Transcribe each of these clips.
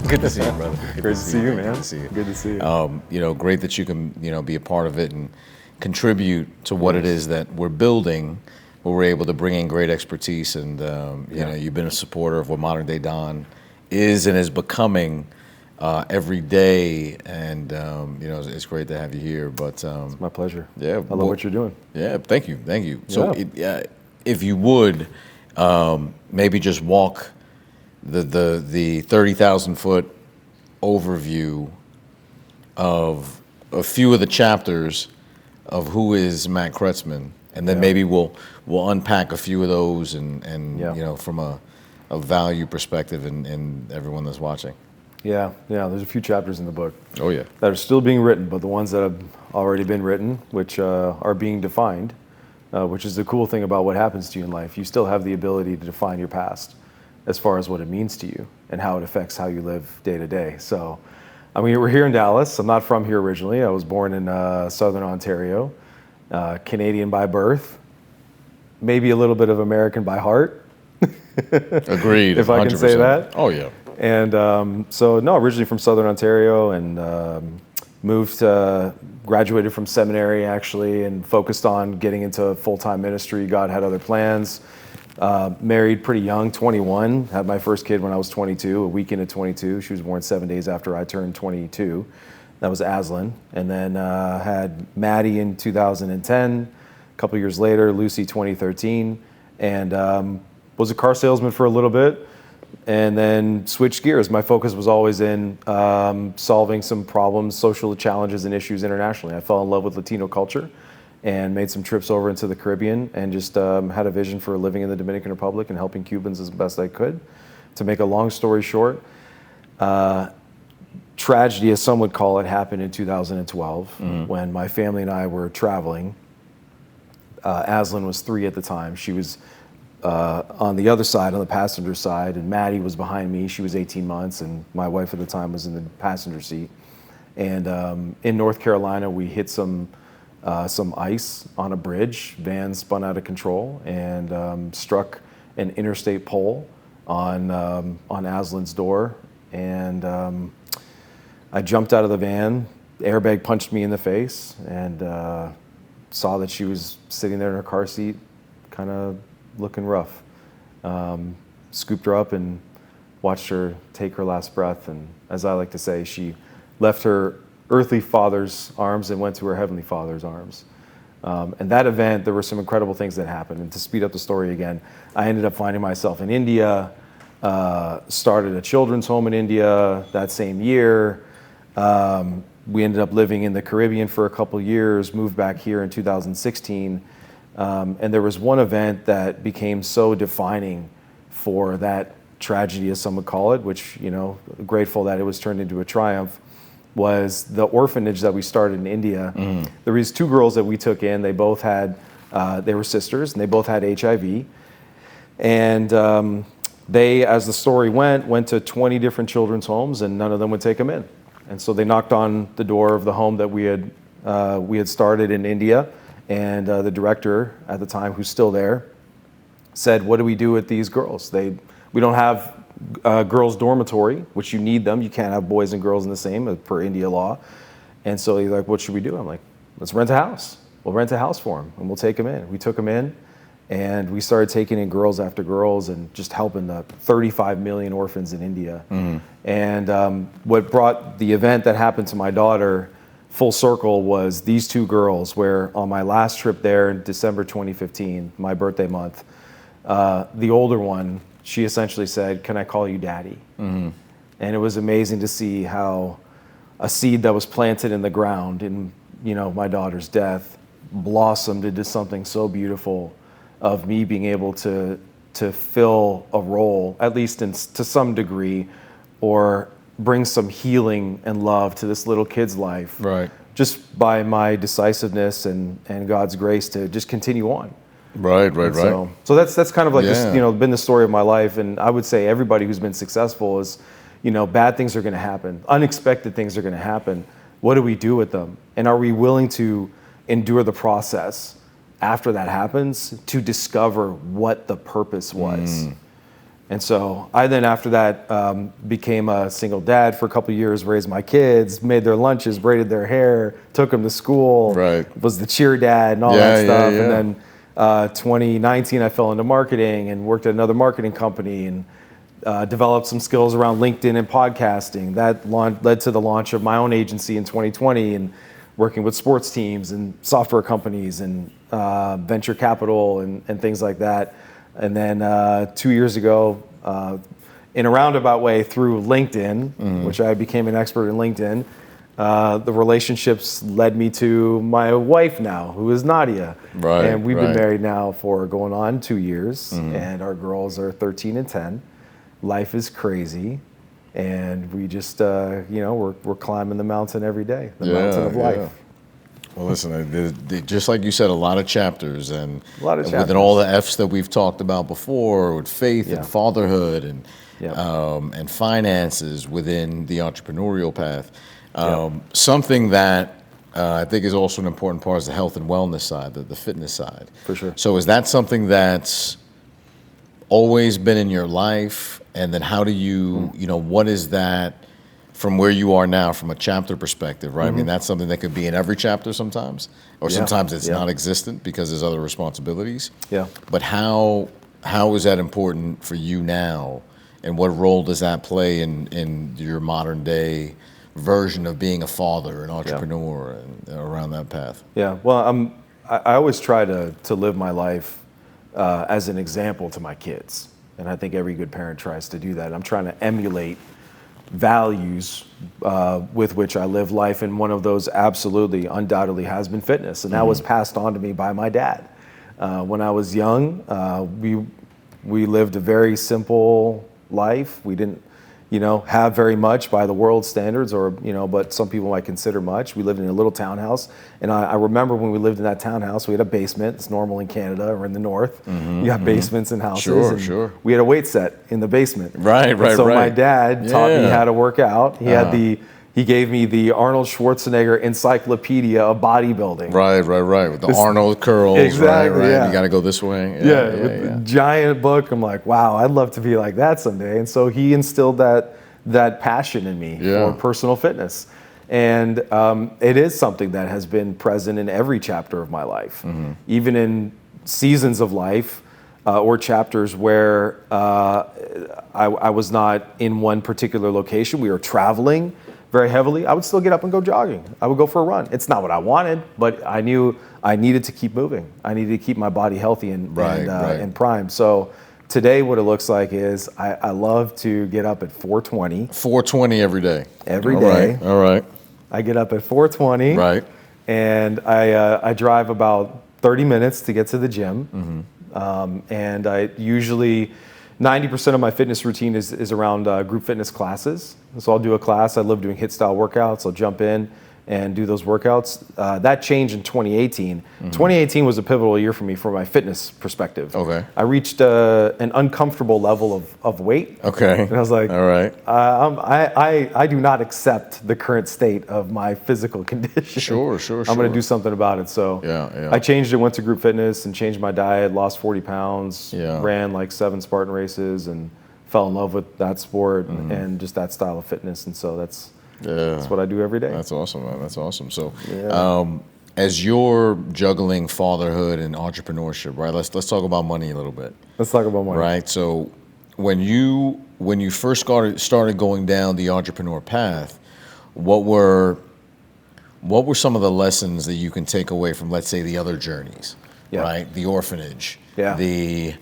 Good to see you, brother. Great to see you, man. Good to see you. Good to see you. Great that you can, be a part of it and contribute to what it is that we're building, where we're able to bring in great expertise. And, you've been a supporter of what Modern Day Don is and is becoming every day. And, it's great to have you here. But It's my pleasure. Yeah. I love what you're doing. Yeah, thank you. So, if you would, maybe just walk the 30,000-foot overview of a few of the chapters of who is Matt Cretzman, and then maybe we'll unpack a few of those and from a value perspective and everyone that's watching. Yeah, there's a few chapters in the book. Oh yeah. That are still being written, but the ones that have already been written, which are being defined, which is the cool thing about what happens to you in life. You still have the ability to define your past as far as what it means to you and how it affects how you live day to day. So, we're here in Dallas. I'm not from here originally. I was born in Southern Ontario, Canadian by birth, maybe a little bit of American by heart. Agreed. If I can say that. Oh yeah. And originally from Southern Ontario, and graduated from seminary actually, and focused on getting into full-time ministry. God had other plans. Married pretty young, 21. Had my first kid when I was 22, a week into 22. She was born 7 days after I turned 22. That was Aslan. And then had Maddie in 2010. A couple years later, Lucy 2013. And was a car salesman for a little bit. And then switched gears. My focus was always in solving some problems, social challenges and issues internationally. I fell in love with Latino culture and made some trips over into the Caribbean, and just had a vision for living in the Dominican Republic and helping Cubans as best I could. To make a long story short, tragedy, as some would call it, happened in 2012 when my family and I were traveling. Aslan was 3 at the time. She was on the other side, on the passenger side, and Maddie was behind me. She was 18 months, and my wife at the time was in the passenger seat. And in North Carolina, we hit some ice on a bridge. Van spun out of control and struck an interstate pole on Aslan's door. And I jumped out of the van. The airbag punched me in the face, and saw that she was sitting there in her car seat, kind of looking rough. Scooped her up and watched her take her last breath. And as I like to say, she left her earthly father's arms and went to her heavenly father's arms. And that event, there were some incredible things that happened. And to speed up the story again, I ended up finding myself in India, started a children's home in India that same year. We ended up living in the Caribbean for a couple years, moved back here in 2016. And there was one event that became so defining for that tragedy, as some would call it, which, grateful that it was turned into a triumph, was the orphanage that we started in India. There was 2 girls that we took in. They both had, they were sisters, and they both had HIV. And they, as the story went to 20 different children's homes, and none of them would take them in. And so they knocked on the door of the home that we had started in India. And the director at the time, who's still there, said, "What do we do with these girls? We don't have girls' dormitory, which you need them. You can't have boys and girls in the same per India law." And so he's like, "What should we do?" I'm like, "Let's rent a house. We'll rent a house for them, and we'll take them in." We took them in, and we started taking in girls after girls and just helping the 35 million orphans in India. And what brought the event that happened to my daughter full circle was these 2 girls, where on my last trip there in December 2015, my birthday month, the older one, she essentially said, "Can I call you daddy?" And it was amazing to see how a seed that was planted in the ground in my daughter's death blossomed into something so beautiful of me being able to fill a role, at least to some degree, or bring some healing and love to this little kid's life, right? Just by my decisiveness and God's grace to just continue on. Right. So that's kind of like this, been the story of my life. And I would say everybody who's been successful is, bad things are going to happen, unexpected things are going to happen. What do we do with them? And are we willing to endure the process after that happens to discover what the purpose was? And so I then, after that, became a single dad for a couple of years, raised my kids, made their lunches, braided their hair, took them to school, was the cheer dad and all that stuff. And then 2019, I fell into marketing and worked at another marketing company and developed some skills around LinkedIn and podcasting. That led to the launch of my own agency in 2020 and working with sports teams and software companies and venture capital and things like that. And then 2 years ago, in a roundabout way through LinkedIn, which I became an expert in LinkedIn, the relationships led me to my wife now, who is Nadia. And we've been married now for going on 2 years, and our girls are 13 and 10. Life is crazy. And we just, we're climbing the mountain every day, the mountain of life. Well, listen, just like you said, a lot of chapters, and within all the F's that we've talked about before, with faith and fatherhood and finances within the entrepreneurial path. Something that I think is also an important part is the health and wellness side, the fitness side. For sure. So is that something that's always been in your life? And then how do you, what is that from where you are now from a chapter perspective, right? I mean, that's something that could be in every chapter sometimes, or sometimes it's non-existent because there's other responsibilities. But how is that important for you now? And what role does that play in your modern day version of being a father, an entrepreneur, and around that path? Well, I always try to live my life as an example to my kids. And I think every good parent tries to do that. I'm trying to emulate values with which I live life, and one of those absolutely, undoubtedly has been fitness, and that was passed on to me by my dad. When I was young, we lived a very simple life. We didn't, have very much by the world standards, or but some people might consider much. We lived in a little townhouse, and I remember when we lived in that townhouse, we had a basement. It's normal in Canada or in the north. You have basements in houses. Sure. We had a weight set in the basement. Right. So my dad taught me how to work out. He gave me the Arnold Schwarzenegger Encyclopedia of Bodybuilding. Right. With the Arnold curls. Exactly. Right. You got to go this way. With the giant book. I'm like, wow, I'd love to be like that someday. And so he instilled that passion in me for personal fitness. And it is something that has been present in every chapter of my life, even in seasons of life or chapters where I was not in one particular location. We were traveling very heavily. I would still get up and go jogging. I would go for a run. It's not what I wanted, but I knew I needed to keep moving. I needed to keep my body healthy and primed. So today what it looks like is I love to get up at 4:20. 4:20 every day. Every day. All right. I get up at 4:20. Right. And I drive about 30 minutes to get to the gym. And I usually 90% of my fitness routine is around group fitness classes. So I'll do a class. I love doing HIIT style workouts. I'll jump in and do those workouts. That changed in 2018. 2018 was a pivotal year for me from my fitness perspective. Okay. I reached an uncomfortable level of weight. Okay. And I was like, all right. I do not accept the current state of my physical condition. Sure. I'm going to do something about it. So I changed it, went to group fitness and changed my diet, lost 40 pounds, ran like 7 Spartan races, and fell in love with that sport and just that style of fitness. And so that's what I do every day. That's awesome, man. That's awesome. So as you're juggling fatherhood and entrepreneurship, right? Let's talk about money a little bit. Let's talk about money. Right. So when you first started going down the entrepreneur path, what were some of the lessons that you can take away from, let's say, the other journeys? Right? The orphanage. The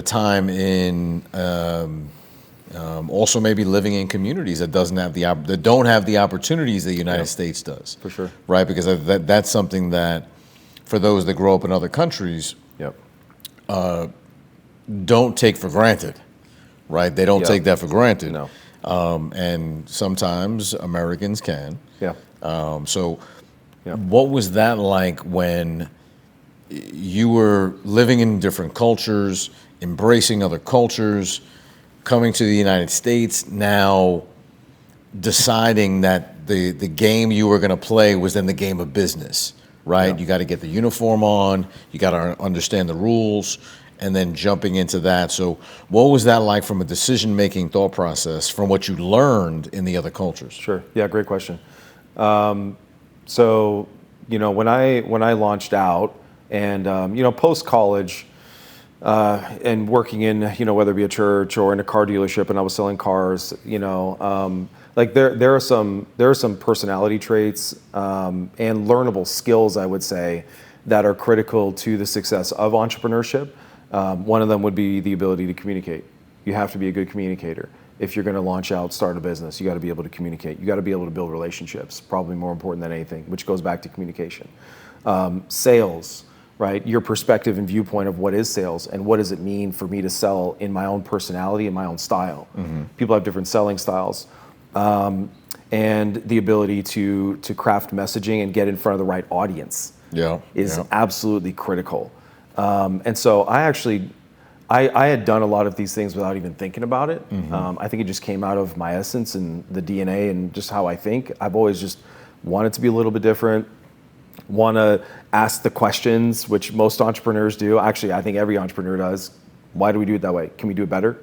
time in also maybe living in communities that don't have the opportunities that the United States does. For sure. Right? Because that's something that, for those that grow up in other countries, don't take for granted. Right? They don't take that for granted. No. And sometimes Americans can. So Yeah. What was that like when you were living in different cultures, embracing other cultures, coming to the United States, now deciding that the game you were going to play was then the game of business, right? Yeah. You got to get the uniform on, you got to understand the rules, and then jumping into that. So what was that like from a decision-making thought process from what you learned in the other cultures? Sure. Yeah, great question. So, when I launched out and, post college, and working in, whether it be a church or in a car dealership, and I was selling cars, like there are some personality traits, and learnable skills, I would say, that are critical to the success of entrepreneurship. One of them would be the ability to communicate. You have to be a good communicator. If you're going to launch out, start a business, you got to be able to communicate. You got to be able to build relationships, probably more important than anything, which goes back to communication. Sales, right? Your perspective and viewpoint of what is sales and what does it mean for me to sell in my own personality and my own style. People have different selling styles. And the ability to craft messaging and get in front of the right audience is absolutely critical. And so I had done a lot of these things without even thinking about it. I think it just came out of my essence and the DNA and just how I think. I've always just wanted to be a little bit different, want to ask the questions, which most entrepreneurs do. Actually, I think every entrepreneur does. Why do we do it that way? Can we do it better?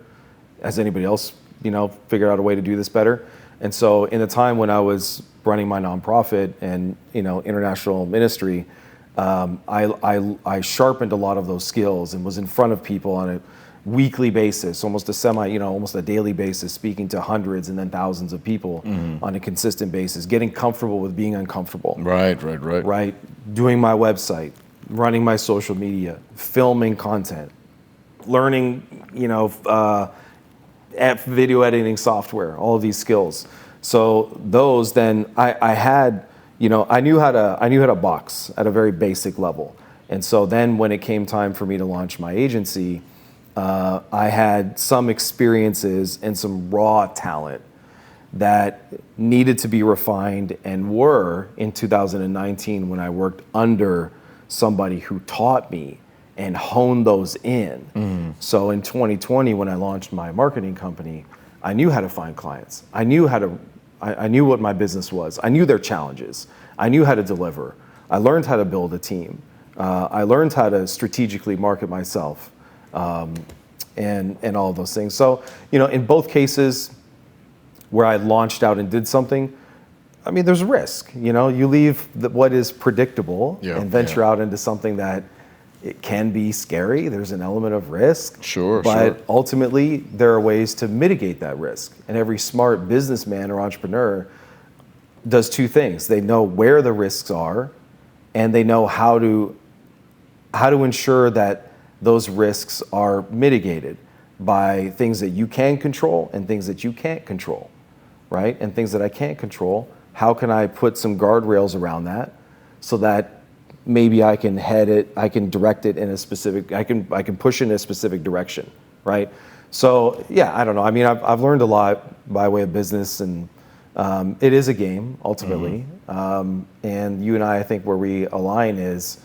Has anybody else, figured out a way to do this better? And so in the time when I was running my nonprofit and, international ministry, I sharpened a lot of those skills and was in front of people on a weekly basis, almost a daily basis, speaking to hundreds and then thousands of people on a consistent basis, getting comfortable with being uncomfortable. Right. Doing my website, running my social media, filming content, learning, video editing software, all of these skills. So those then I had, I knew how to box at a very basic level. And so then when it came time for me to launch my agency, I had some experiences and some raw talent that needed to be refined and were in 2019 when I worked under somebody who taught me and honed those in. So in 2020, when I launched my marketing company, I knew how to find clients. I knew what my business was. I knew their challenges. I knew how to deliver. I learned how to build a team. I learned how to strategically market myself, and all of those things. So, in both cases where I launched out and did something, I mean, there's risk. You leave what is predictable and venture out into something that it can be scary. There's an element of risk. But ultimately, there are ways to mitigate that risk. And every smart businessman or entrepreneur does two things. They know where the risks are, and they know how to ensure that those risks are mitigated by things that you can control and things that you can't control, right? And things that I can't control, how can I put some guardrails around that so that maybe I can I can direct it in a specific, I can push in a specific direction, right? So yeah, I don't know. I mean, I've learned a lot by way of business, and it is a game ultimately. And you and I think where we align is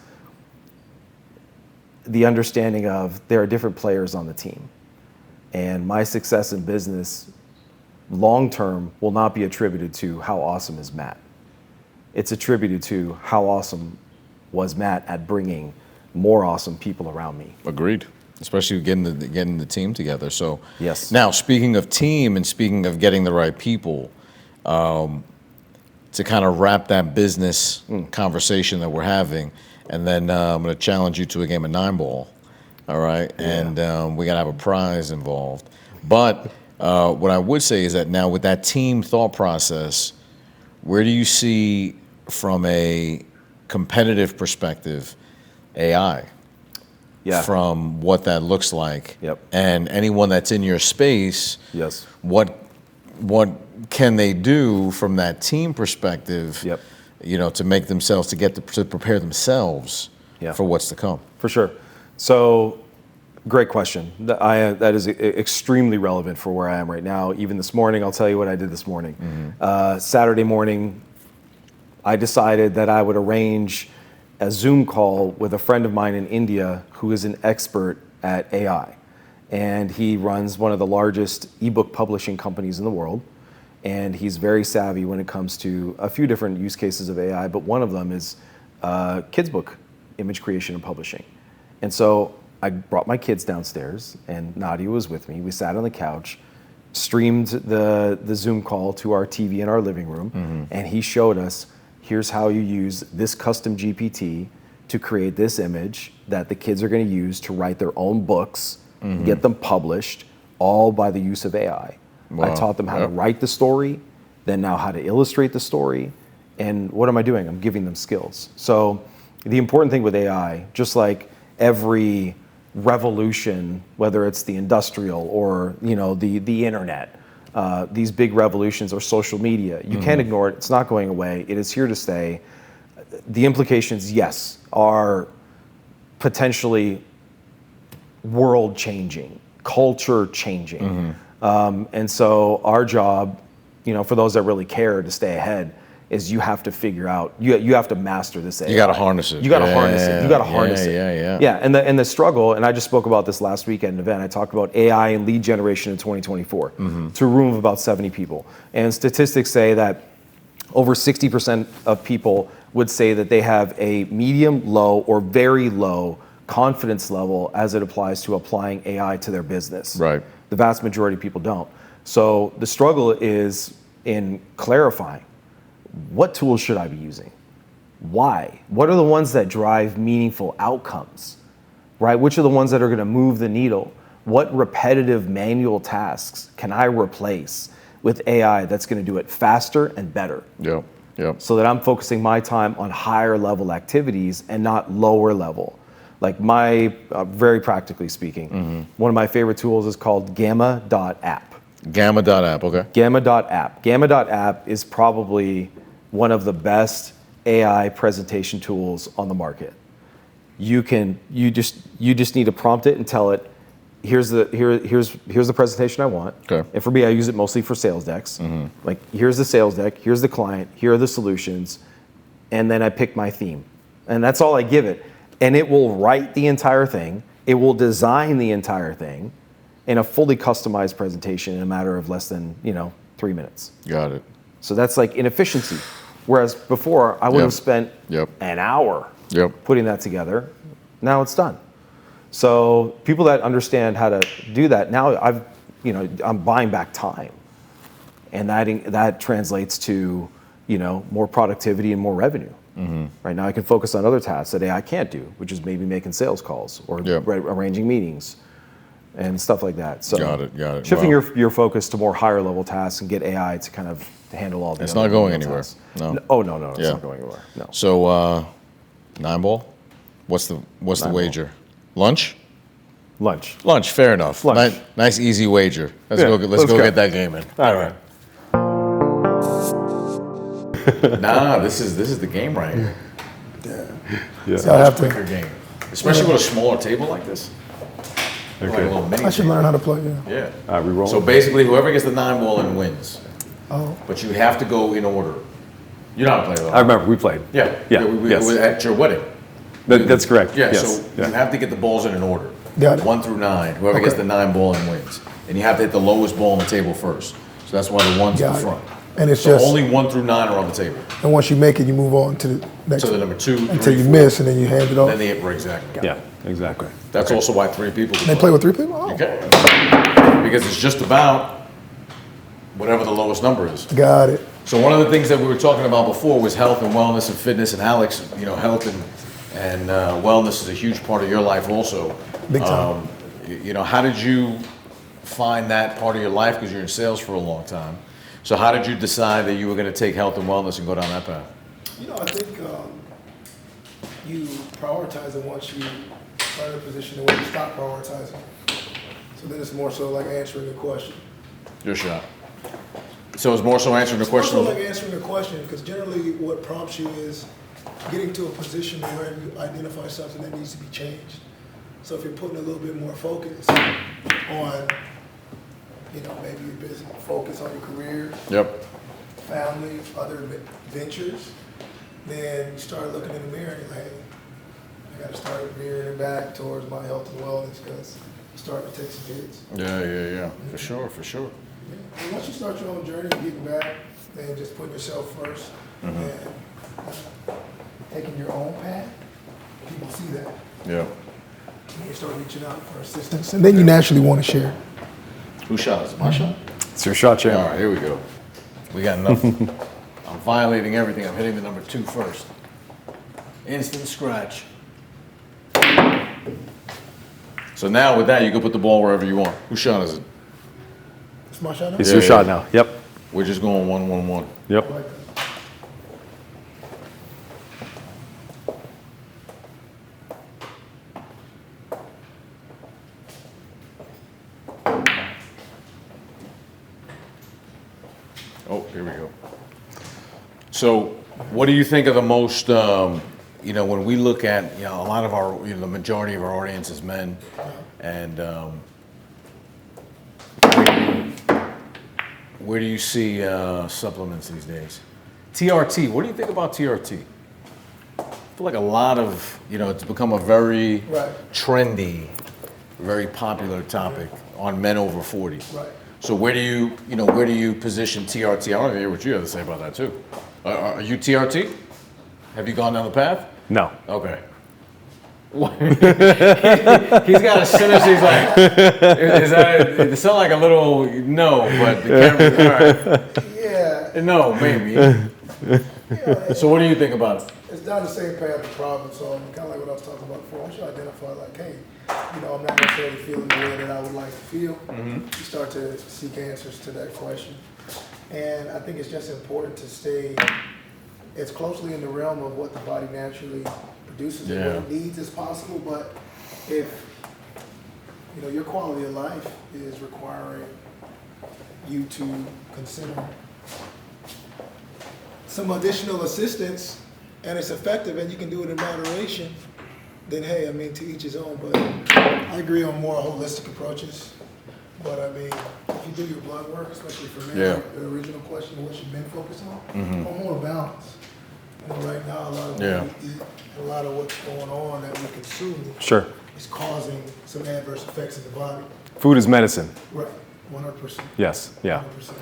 the understanding of there are different players on the team, and my success in business long term will not be attributed to how awesome is Matt. It's attributed to how awesome was Matt at bringing more awesome people around me. Agreed. Especially getting the team together. So yes. Now, speaking of team and speaking of getting the right people, to kind of wrap that business conversation that we're having, and then I'm going to challenge you to a game of 9-ball. All right, and we got to have a prize involved. But what I would say is that now with that team thought process, where do you see from a competitive perspective, AI, from what that looks like, and anyone that's in your space, what can they do from that team perspective, to make themselves, to prepare themselves for what's to come? For sure. So, great question. That is extremely relevant for where I am right now. Even this morning, I'll tell you what I did this morning. Saturday morning, I decided that I would arrange a Zoom call with a friend of mine in India who is an expert at AI. And he runs one of the largest ebook publishing companies in the world. And he's very savvy when it comes to a few different use cases of AI, but one of them is kids book image creation and publishing. And so I brought my kids downstairs, and Nadia was with me. We sat on the couch, streamed the Zoom call to our TV in our living room, and he showed us, here's how you use this custom GPT to create this image that the kids are going to use to write their own books, get them published, all by the use of AI. Wow. I taught them how to write the story, then now how to illustrate the story, and what am I doing? I'm giving them skills. So the important thing with AI, just like every revolution, whether it's the industrial or the internet, these big revolutions or social media, you can't ignore it. It's not going away. It is here to stay. The implications, yes, are potentially world changing, culture changing. And so our job, for those that really care to stay ahead, is you have to figure out, you have to master this AI. You got to harness it. You got to harness it. You got to harness it. Yeah. And the struggle, and I just spoke about this last weekend event. I talked about AI and lead generation in 2024 to a room of about 70 people. And statistics say that over 60% of people would say that they have a medium, low, or very low confidence level as it applies to applying AI to their business. Right. The vast majority of people don't. So the struggle is in clarifying, what tools should I be using? Why? What are the ones that drive meaningful outcomes, right? Which are the ones that are going to move the needle? What repetitive manual tasks can I replace with AI that's going to do it faster and better? Yep. So that I'm focusing my time on higher level activities and not lower level. Like very practically speaking, one of my favorite tools is called Gamma.app. Gamma.app, okay. Gamma.app. Gamma.app is probably one of the best AI presentation tools on the market. You just need to prompt it and tell it, here's the presentation I want. Okay. And for me, I use it mostly for sales decks. Like, here's the sales deck, here's the client, here are the solutions, and then I pick my theme. And that's all I give it. And it will write the entire thing, it will design the entire thing in a fully customized presentation in a matter of less than 3 minutes. Got it. So that's like inefficiency. Whereas before, I would have spent an hour putting that together. Now it's done. So people that understand how to do that, now I'm buying back time. And that translates to more productivity and more revenue. Right now I can focus on other tasks that AI can't do, which is maybe making sales calls or arranging meetings and stuff like that. So got it. Shifting your focus to more higher level tasks and get AI to kind of handle all the It's not going anywhere. tasks. No. Oh, no, it's not going anywhere. No. So 9 ball? What's the wager? Lunch? Lunch. Fair enough. Lunch. Nice easy wager. Let's go get that game in. All right. Nah, this is the game right here. Yeah. So I have to. Quicker game, especially with a smaller table like this. Okay. Like a little mini I should table. learn how to play. Yeah. All right, we roll. So basically, whoever gets the 9 ball in wins. Oh. But you have to go in order. You know how to play. I remember we played. Yeah. Yes. At your wedding. That's correct. Yeah. Yes. So you have to get the balls in an order. Got it. 1 through 9. Whoever gets the 9 ball in wins, and you have to hit the lowest ball on the table first. So that's why the 1's in Got it. front. And it's So just only 1 through 9 are on the table. and once you make it, you move on to the next So the one number 2, 3, until you 4, miss, and then you hand it off. then they hit exactly. Yeah, exactly. That's also why 3 people can They play with 3 people. Oh. Okay. Because it's just about whatever the lowest number is. Got it. So one of the things that we were talking about before was health and wellness and fitness. And Alex, health and wellness is a huge part of your life also. Big time. How did you find that part of your life? Because you're in sales for a long time. So how did you decide that you were going to take health and wellness and go down that path? I think you prioritize it once you are in a position where you stop prioritizing. So then it's more so like answering the question. Your shot. So it's more so answering the question. It's more so like answering the question, because generally what prompts you is getting to a position where you identify something that needs to be changed. So if you're putting a little bit more focus on, maybe your business, focus on your career, family, other ventures, then you start looking in the mirror and you're like, hey, I got to start veering it back towards my health and wellness because I'm starting to take some hits. Yeah. For sure. Yeah. And once you start your own journey, getting back and just putting yourself first and taking your own path, people see that. Yeah. You start reaching out for assistance, and then you naturally want to share. Whose shot is it? My shot? It's your shot, champ. All right, here we go. We got enough. I'm violating everything. I'm hitting the number 2 first. Instant scratch. So now with that, you can put the ball wherever you want. Whose shot is it? It's my shot now? It's your shot now. Yep. We're just going 1-1-1. Yep. Like Oh, here we go. So, what do you think of the most? When we look at, a lot of our, the majority of our audience is men, and where do you see supplements these days? TRT. What do you think about TRT? I feel like a lot of, it's become a very trendy, very popular topic on men over 40. Right. So where do you position TRT? I want to hear what you have to say about that too. Are you TRT? Have you gone down the path? No. Okay. He's got a sentence. He's like, it sounds like a little no, but the camera. All right. Yeah. No, maybe. Yeah, So what do you think about it? it's down the same path of problem. So kind of like what I was talking about before. Once you identify, like, hey, I'm not necessarily feeling the way that I would like to feel. You start to seek answers to that question, and I think it's just important to stay as closely in the realm of what the body naturally produces and what it needs as possible. But if your quality of life is requiring you to consider some additional assistance, and it's effective, and you can do it in moderation, then hey, to each his own. But I agree on more holistic approaches. But if you do your blood work, especially for men, like the original question of what should men focus on more balance. Right now, a lot of what we eat, a lot of what's going on that we consume is causing some adverse effects in the body. Food is medicine. Right, 100%. Yes. Yeah. 100%.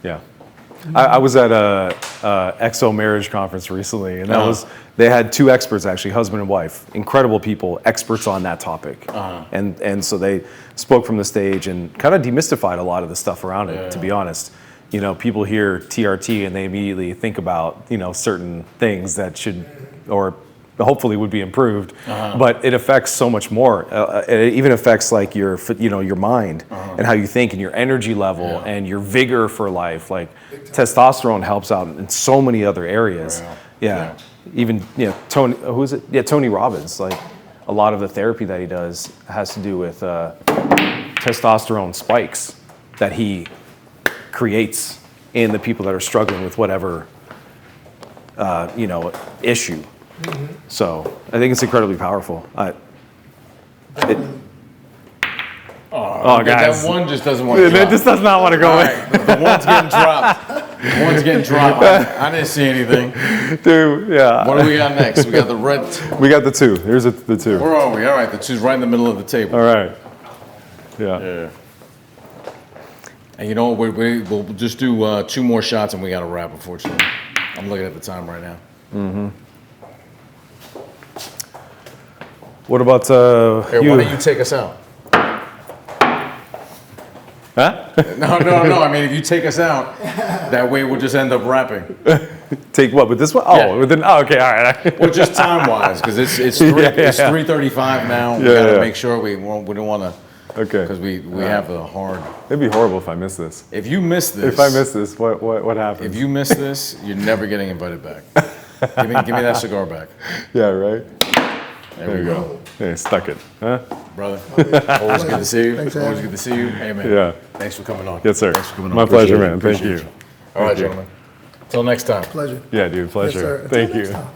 Yeah. I was at a EXO marriage conference recently, and they had 2 experts, actually, husband and wife, incredible people, experts on that topic. And so they spoke from the stage and kind of demystified a lot of the stuff around it, to be honest. People hear TRT and they immediately think about, certain things that should, or hopefully would be improved, but it affects so much more. It even affects like your mind and how you think and your energy level and your vigor for life. Like testosterone helps out in so many other areas. Even Tony, who is it? Yeah, Tony Robbins. Like a lot of the therapy that he does has to do with testosterone spikes that he creates in the people that are struggling with whatever issue. So I think it's incredibly powerful. Guys, that one just doesn't want to drop. It just does not want to go in. The one's getting dropped. The one's getting dropped. I didn't see anything. Dude, yeah. What do we got next? We got the red. We got the 2. Here's the 2. Where are we? All right, the 2's right in the middle of the table. All right. Yeah. And we'll just do 2 more shots and we got to wrap, unfortunately. I'm looking at the time right now. What about Here, why don't you take us out? Huh? No. If you take us out, that way we'll just end up rapping. Take what? With this one? Okay, all right. Well, just time-wise, because it's 3:35 now. We got to make sure we don't want to. Okay. Because we have a hard. It'd be horrible if I miss this. If you miss this. If I miss this, what happens? If you miss this, you're never getting invited back. Give me that cigar back. Yeah, right. There we go. Hey, stuck it, huh? Brother, always good to see you. Thanks, Always good to see you. Hey, man. Yeah. Thanks for coming on. Yes, sir. Thanks for coming on. My pleasure, man. Thank you. All right, gentlemen. Till next time. Pleasure. Yeah, dude, pleasure. Yes, sir. Thank Until you. next time.